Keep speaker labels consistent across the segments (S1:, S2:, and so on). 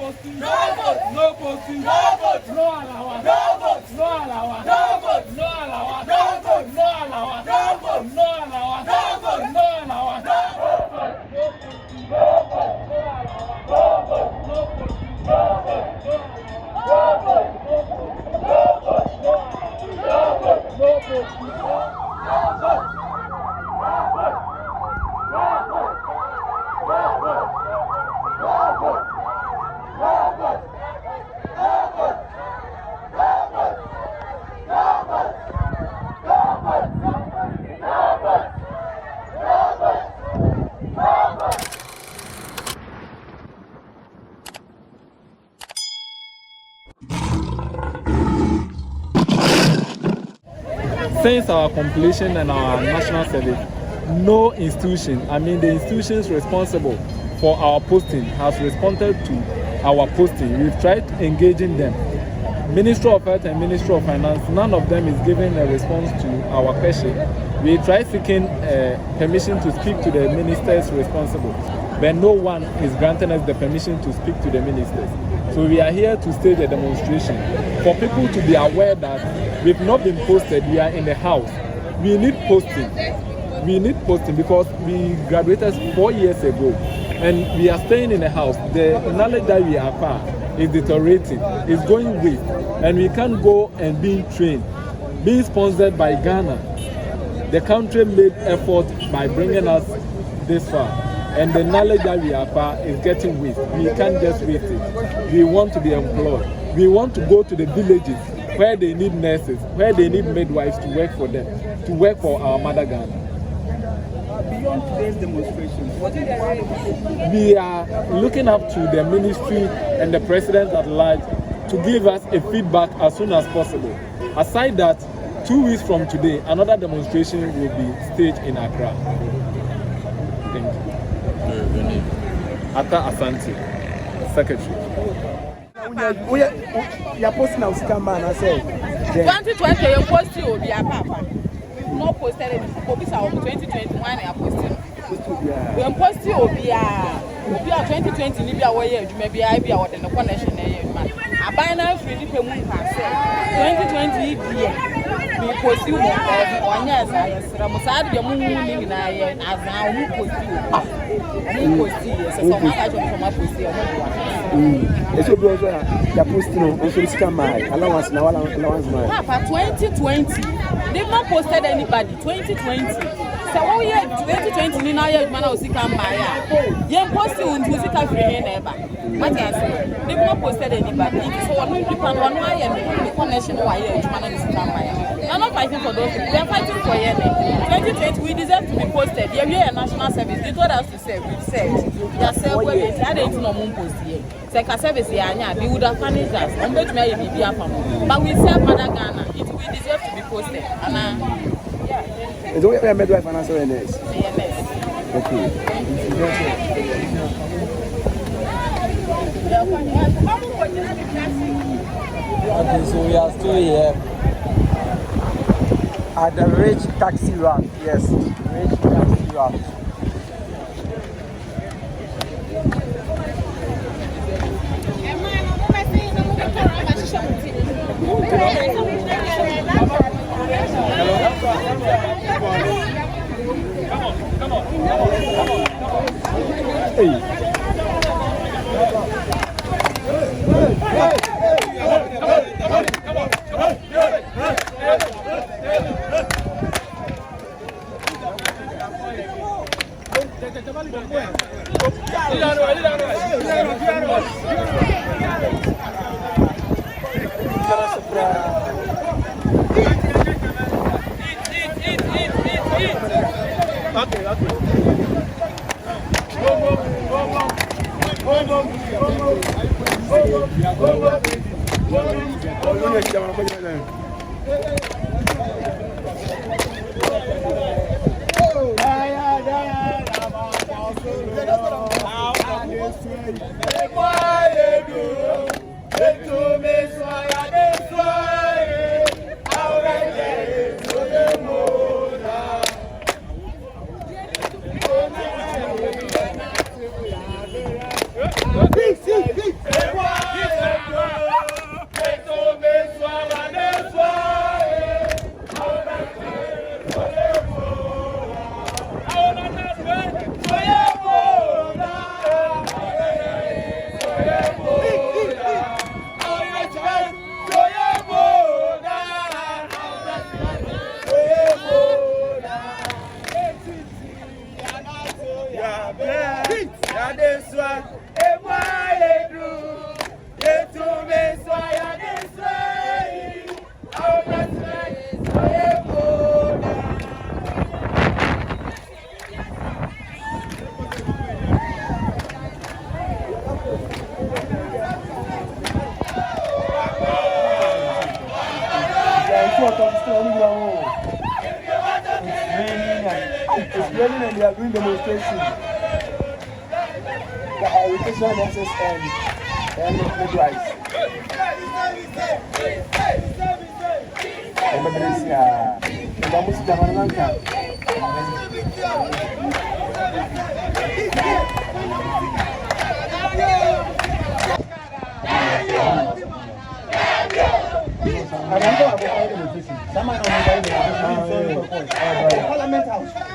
S1: posting. No vote. No posting. No vote. No allowance. No vote. No allowance. No vote. No allowance. No vote. No allowance. No vote. No allowance. No vote. No allowance. No vote. No posting. No vote. No allowance. No vote. No posting. No vote. No vote. No posting. No vote. No allowance. No vote. No posting. No vote. Since our completion and our national service, no institution, the institutions responsible for our posting has responded to our posting. We've tried engaging them. Ministry of Health and Ministry of Finance, none of them is giving a response to our question. We tried seeking permission to speak to the ministers responsible, but no one is granting us the permission to speak to the ministers. So we are here to stage a demonstration for people to be aware that we've not been posted. We are in the house. We need posting. We need posting because we graduated 4 years ago and we are staying in the house. The knowledge that we acquire is deteriorating, is going waste, and we can't go and be trained. Being sponsored by Ghana, the country made effort by bringing us this far, and the knowledge that we acquire is getting waste. We can't just waste it. We want to be employed. We want to go to the villages where they need nurses, where they need midwives to work for them, to work for our mother Ghana.
S2: Beyond today's demonstration, what is the
S1: we are looking up to the ministry and the president at large to give us a feedback as soon as possible. Aside that, 2 weeks from today, another demonstration will be staged in Accra. Thank you. Atta Asante, Secretary.
S2: We are posting now, man. I say
S3: 2020, you post you, be a papa. No posted it. Focus on 2021. I posted. We post you, be a 2020. Maybe our year, maybe I be our the connection. I buy now free the payment. 2020 we post you 1 year. I'm sad. You're moving now. As now, who post you? Who post you? So my guys from my post you.
S2: It's your brother. You're posting on social media. Allowance now. Allowance now.
S3: Papa, 2020. They've not posted anybody. 2020. So what year 2020 now year man also come by. You posted on musical free never. What I say? They've not posted anybody. So what we depend on why the connection why man also come by. We are not fighting for those people. We are fighting for you. 2020 we deserve to be posted. We are a national service. They told us to say we've said. They are saying we are not post here. Second service here, we would have managed us. But we serve Mother Ghana. We deserve to be posted.
S2: Is it where midwife and answer this?
S3: Yes.
S2: Okay.
S4: Okay, so we are still here at the Rich Taxi Rank. Yes, Rich Taxi Rank.
S1: Come on.
S2: Hey. It's raining and they are doing demonstration. The education access and MidWives.
S4: Parliament House.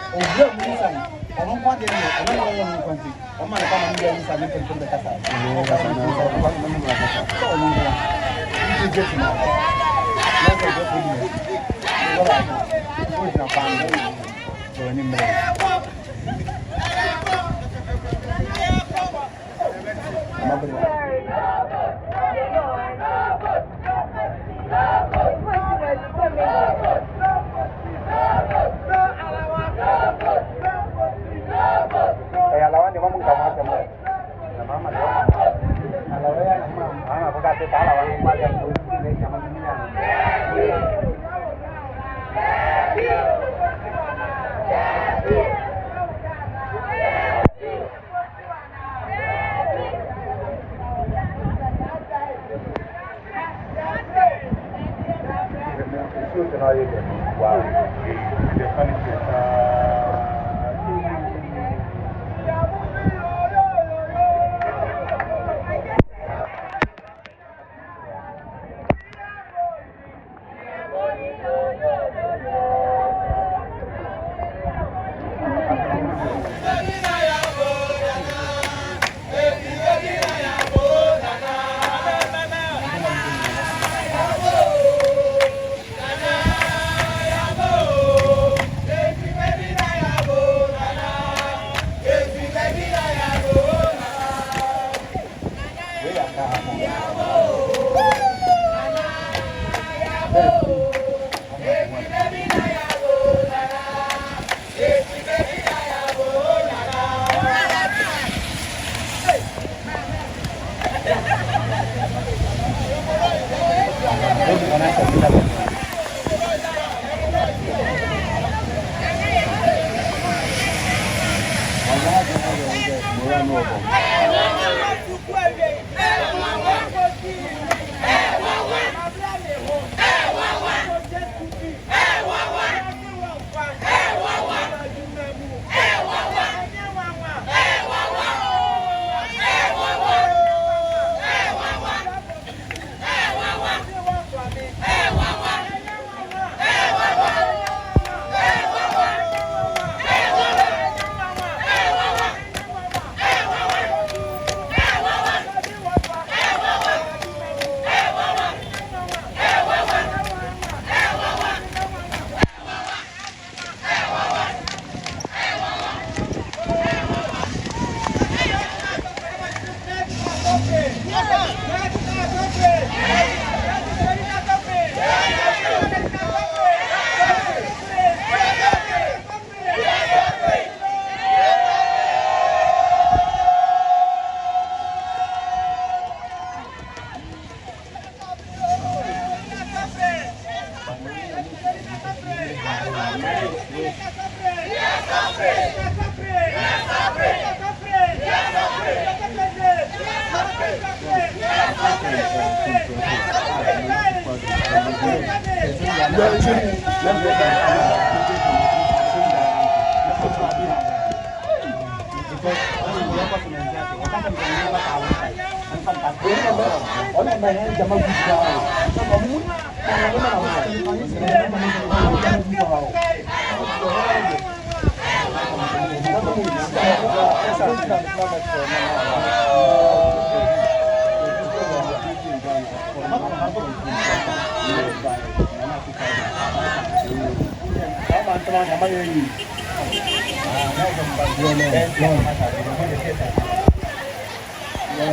S5: No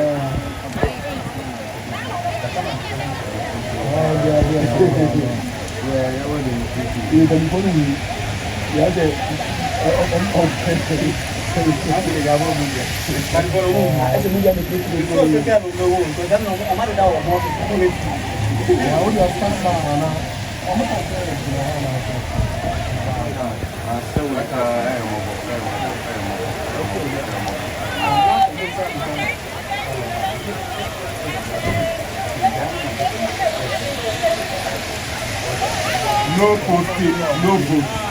S5: posting, no vote.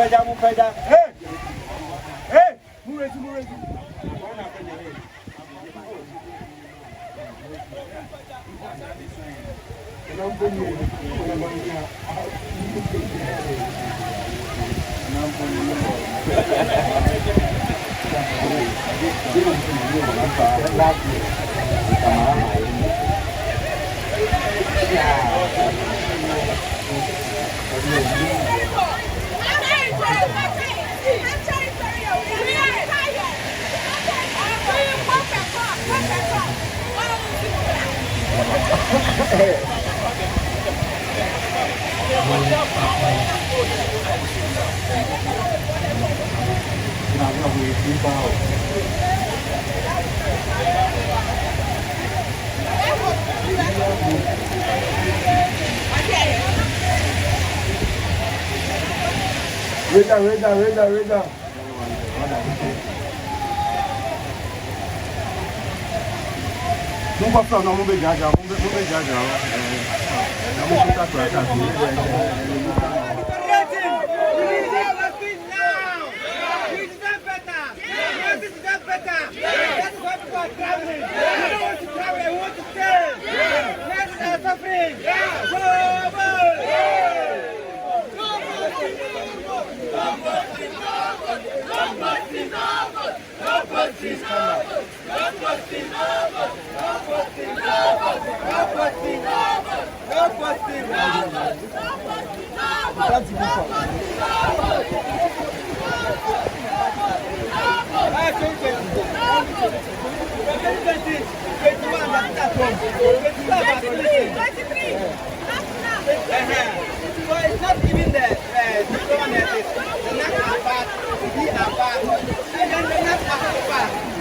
S5: Reza. Mumpaja. Hey! Murezi. Reza. Não pode falar, não, vamos beijar já. Vamos beijar já. Vamos ficar com essa
S4: So it's not even the government, the national part, the part, and then the national part.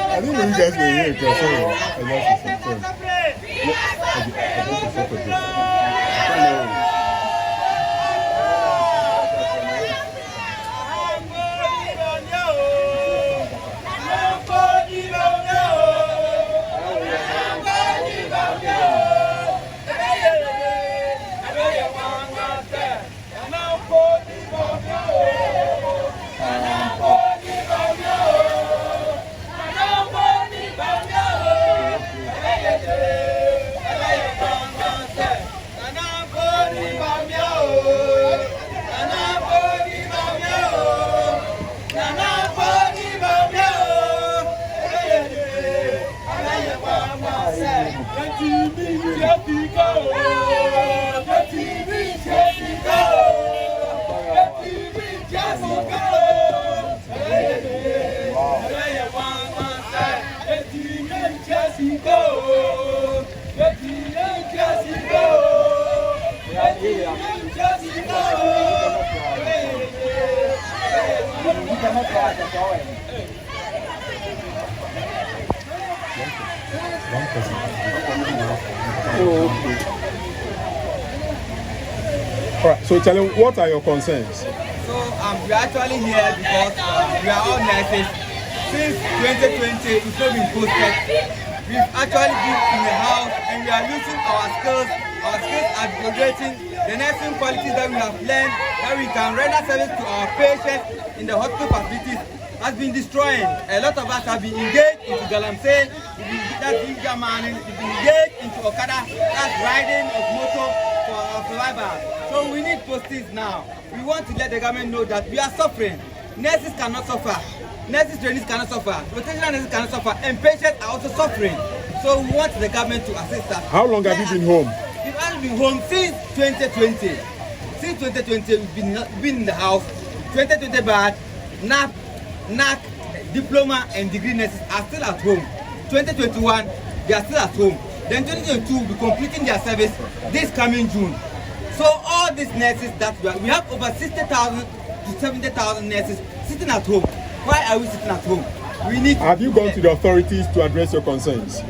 S4: I didn't know you guys were here because
S5: All right. So tell him, what are your concerns?
S4: So we're actually here because we are all nurses. Since 2020, it's not been posted. We've actually been in the house and we are using our skills. Our skills are degrading the nursing qualities that we have learned, that we can render service to our patients in the hospital facilities, has been destroying. A lot of us have been engaged into galamsey, that's German, we've been engaged into Okada, that's riding of motor for our survivors. So we need postings now. We want to let the government know that we are suffering. Nurses cannot suffer. Nurses trainees cannot suffer. Rotational nurses cannot suffer. And patients are also suffering. So we want the government to assist us.
S5: How long have you been home?
S4: We've only been home since 2020. Since 2020, we've been in the house. 2020 bad, NAC, diploma and degree nurses are still at home. 2021, they are still at home. Then 2022 will be completing their service this coming June. So all these nurses that we have over 60,000 to 70,000 nurses sitting at home. Why are we sitting at home? We need.
S5: Have you gone to the authorities to address your concerns?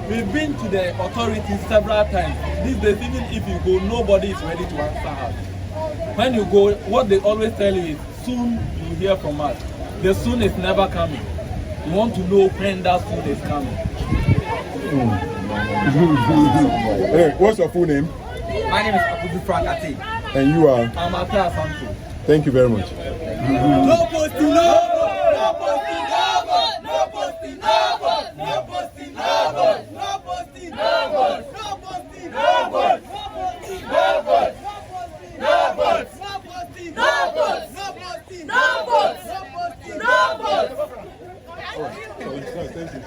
S1: We've been to the authorities several times. These days, even if you go, nobody is ready to answer us. When you go, what they always tell you is, soon you hear from us. The soon is never coming. You want to know when that soon is coming.
S5: Hey, what's your full name?
S4: My name is Abudu Frank Ati.
S5: And you are?
S1: I'm Ata Santo.
S5: Thank you very much.
S4: No posting, no vote! No posting, no vote! No posting, no vote! No posting, no vote! No posting, no vote! No posting, no vote! No vote! No vote! No posting, no vote! No posting, no vote! No posting, no vote!
S5: Thank you.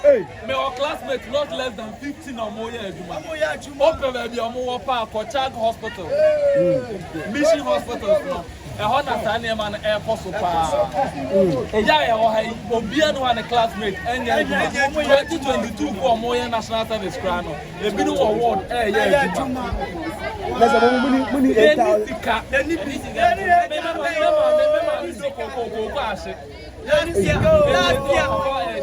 S1: Hey, my classmates not less than 15 or more years. Open baby, I'm more park or Chag Hospital, Mission Hospital. A Honda Saniam and Air Force. A Jaya or Obiano and a classmate, and 2022 for more national service crown. A bit of award,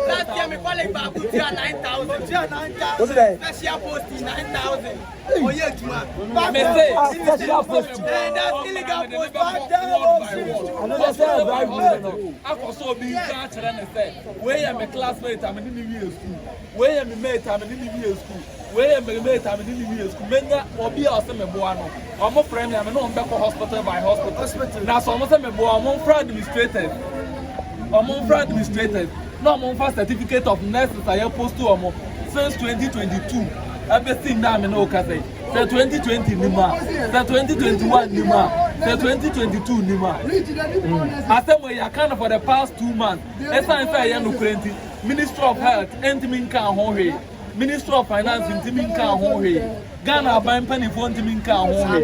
S4: Last year, me calling back 9,000. Last year posting 9,000. Oh yeah, Juma. That's illegal post.
S1: I was so big catcher and said, where am a classmate? I'm in the school. Where am a mate? I'm in the school. Where am a mate? I'm in the school. Menya or be awesome a boano. I'm a friend. I'm not back hospital by hospital. Now, so almost a boy. I'm on Friday administrated. I'm on Friday administrated. No, I'm on first certificate of nurses. I post to since 2022. Everything now I'm in Okase. The 2020 Nima, the 2021 Nima, the 2022 Nima. I said, well, you can for the past 2 months. As I say, Ministry of Health, Entiminka Hore, Ministry of Finance, Entiminka Hore, Ghana Bank Penny for Entiminka Hore,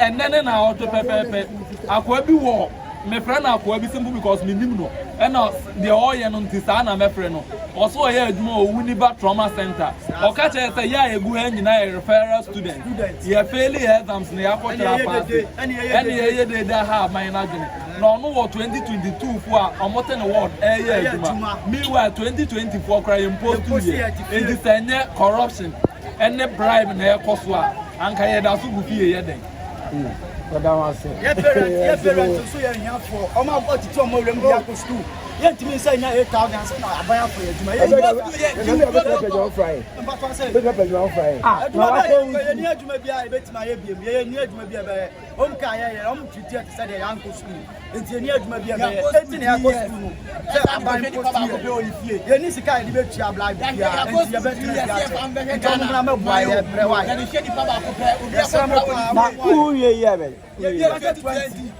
S1: and then now to Pepe. I could be war. My friend are quite simple because me no, and the oil on Tisana, my friend. Also, I heard more Winneba Trauma Center. Or catch a ya a good engine, a referral student. You have fairly exams in the airport, and they have my argument. No, 2022 for a mountain award, meanwhile, 2024 crying post 2 years. And this corruption and the bribe in the Koswa, and Kayada Subufi.
S2: Yes, parents, so you're here for. I'm about to tell my remember school. Yet me say na 8,000 na abaya for you. You on Friday. Ah, no, I don't need to be a bit my baby. You need to be a kaya, treated to say the uncle school. It's near to be a 18 years school. I'm buying for you. You need to kind of bet your blind. I'm a boy.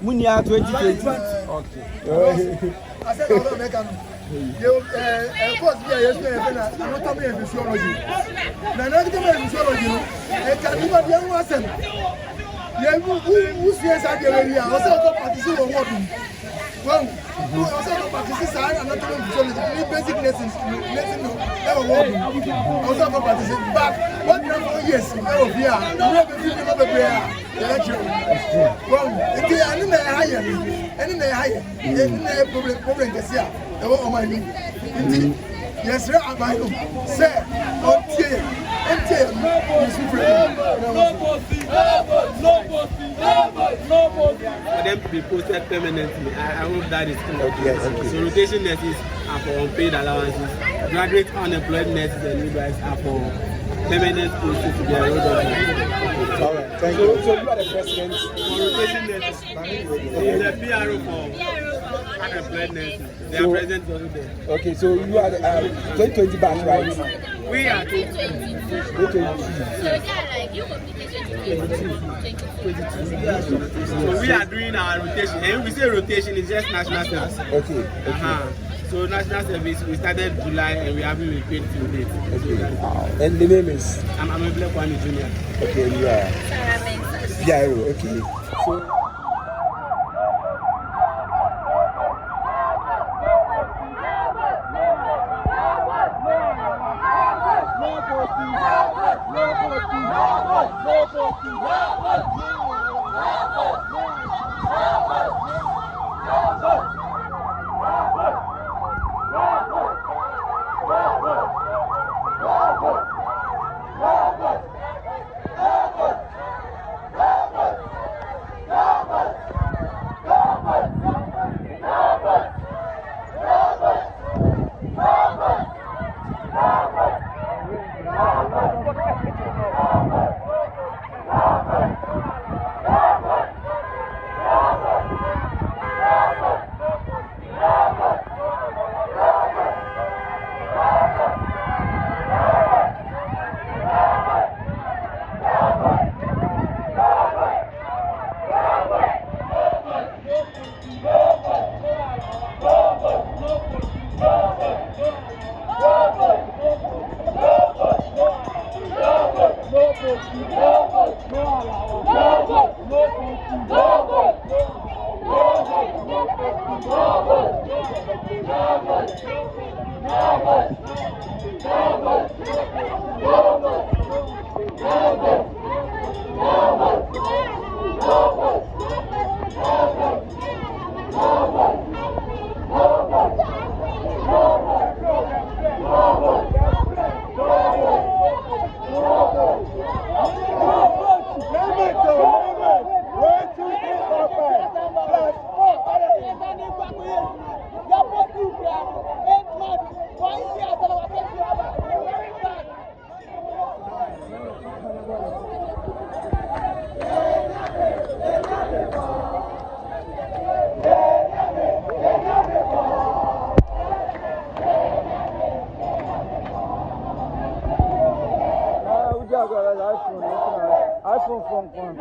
S2: Munya 2020. Okay.
S6: I said, I'm not making you. Of course, yes, I'm not talking physiology. I'm not talking physiology. I can't even be a person. Yeah, who says I get ready? I was also practicing on what? Well, who also practicing science and natural physiology, basic nursing, never working. I was also practicing, but what number years? Oh, yeah, never been able to be well, if they are in the higher, and in the higher, then problem is here. They were on my knee. Yes, sir, I'm my own. Sir,
S7: for them to be posted permanently, I hope that is clear.
S2: Okay.
S7: So rotation nurses are for unpaid allowances. Graduate unemployed nurses and midwives are for permanent posts to be enrolled on.
S2: All right, thank you. So you are the president
S7: for rotation nurses. The PRO for unemployed nurses. They are present also there.
S2: Okay, so you are the 2020 batch, right?
S7: We are
S2: 2020.
S7: So we are doing our rotation. And when we say rotation, it's just national service.
S2: Okay.
S7: So national service, we started July and we haven't been paid till date.
S2: Okay. And the name is?
S7: I'm a Black One Junior.
S2: Okay, you are? Yeah, okay. So.
S6: iPhone phone.